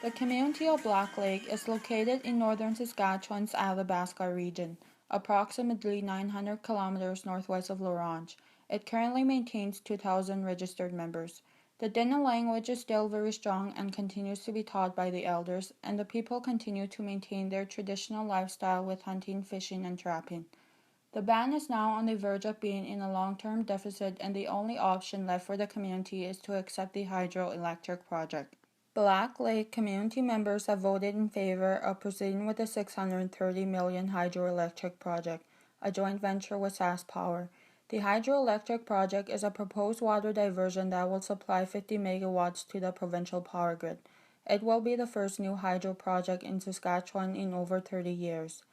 The community of Black Lake is located in northern Saskatchewan's Athabasca region, approximately 900 kilometers northwest of La Ronge. It currently maintains 2,000 registered members. The Dene language is still very strong and continues to be taught by the elders, and the people continue to maintain their traditional lifestyle with hunting, fishing, and trapping. The band is now on the verge of being in a long-term deficit, and the only option left for the community is to accept the hydroelectric project. Black Lake community members have voted in favor of proceeding with the $630 million hydroelectric project, a joint venture with SaskPower. The hydroelectric project is a proposed water diversion that will supply 50 megawatts to the provincial power grid. It will be the first new hydro project in Saskatchewan in over 30 years.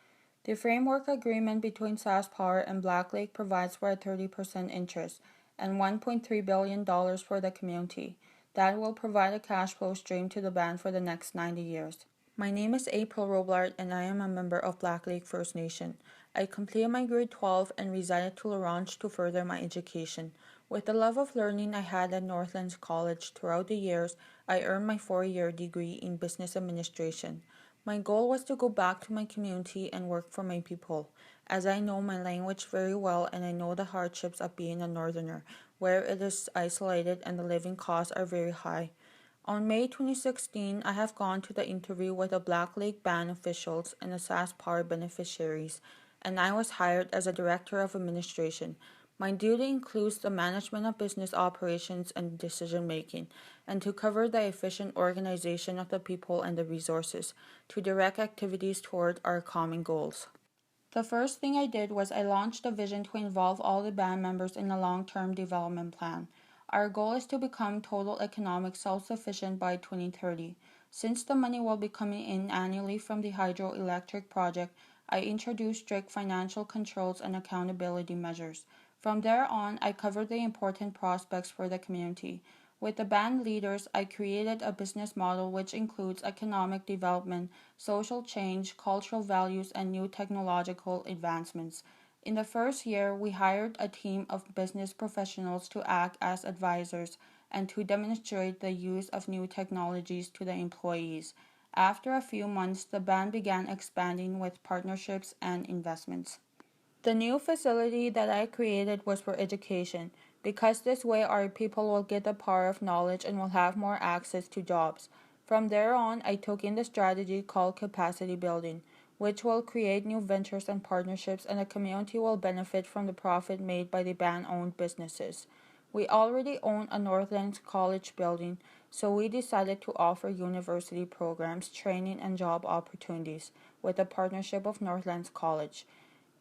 The framework agreement between SaskPower and Black Lake provides for a 30% interest and $1.3 billion for the community. That will provide a cash flow stream to the band for the next 90 years. My name is April Robillard, and I am a member of Black Lake First Nation. I completed my grade 12 and resided to La Ronge to further my education. With the love of learning I had at Northlands College throughout the years, I earned my 4-year degree in business administration. My goal was to go back to my community and work for my people, as I know my language very well and I know the hardships of being a northerner, where it is isolated and the living costs are very high. On May 2016, I have gone to the interview with the Black Lake Band officials and the SaskPower beneficiaries, and I was hired as a Director of Administration. My duty includes the management of business operations and decision making, and to cover the efficient organization of the people and the resources, to direct activities toward our common goals. The first thing I did was I launched a vision to involve all the band members in a long-term development plan. Our goal is to become total economic self-sufficient by 2030. Since the money will be coming in annually from the hydroelectric project, I introduced strict financial controls and accountability measures. From there on, I covered the important prospects for the community. With the band leaders, I created a business model which includes economic development, social change, cultural values, and new technological advancements. In the first year, we hired a team of business professionals to act as advisors and to demonstrate the use of new technologies to the employees. After a few months, the band began expanding with partnerships and investments. The new facility that I created was for education, because this way our people will get the power of knowledge and will have more access to jobs. From there on, I took in the strategy called capacity building, which will create new ventures and partnerships, and the community will benefit from the profit made by the band-owned businesses. We already own a Northlands college building, so we decided to offer university programs, training, and job opportunities with the partnership of Northlands College.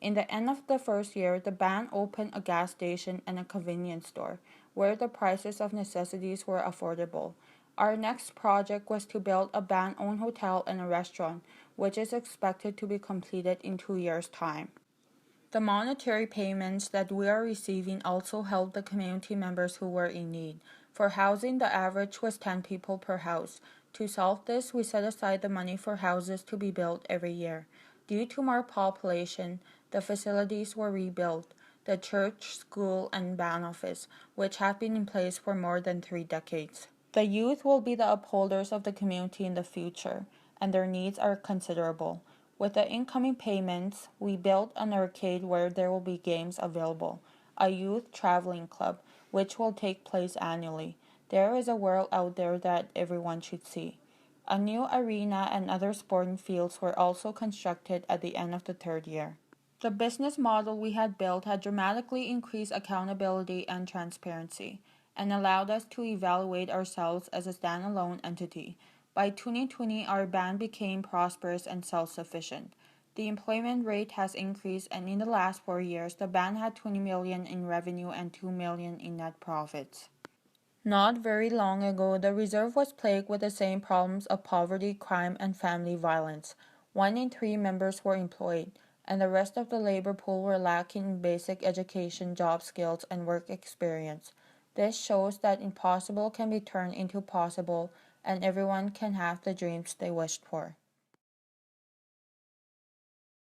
In the end of the first year, the band opened a gas station and a convenience store, where the prices of necessities were affordable. Our next project was to build a band-owned hotel and a restaurant, which is expected to be completed in 2 years' time. The monetary payments that we are receiving also help the community members who were in need. For housing, the average was 10 people per house. To solve this, we set aside the money for houses to be built every year. Due to more population, the facilities were rebuilt, the church, school, and band office, which have been in place for more than 3 decades. The youth will be the upholders of the community in the future, and their needs are considerable. With the incoming payments, we built an arcade where there will be games available, a youth traveling club, which will take place annually. There is a world out there that everyone should see. A new arena and other sporting fields were also constructed at the end of the 3rd year. The business model we had built had dramatically increased accountability and transparency, and allowed us to evaluate ourselves as a standalone entity. By 2020, our band became prosperous and self-sufficient. The employment rate has increased, and in the last 4 years, the band had $20 million in revenue and $2 million in net profits. Not very long ago, the reserve was plagued with the same problems of poverty, crime, and family violence. 1 in 3 members were employed, and the rest of the labor pool were lacking in basic education, job skills, and work experience. This shows that impossible can be turned into possible, and everyone can have the dreams they wished for.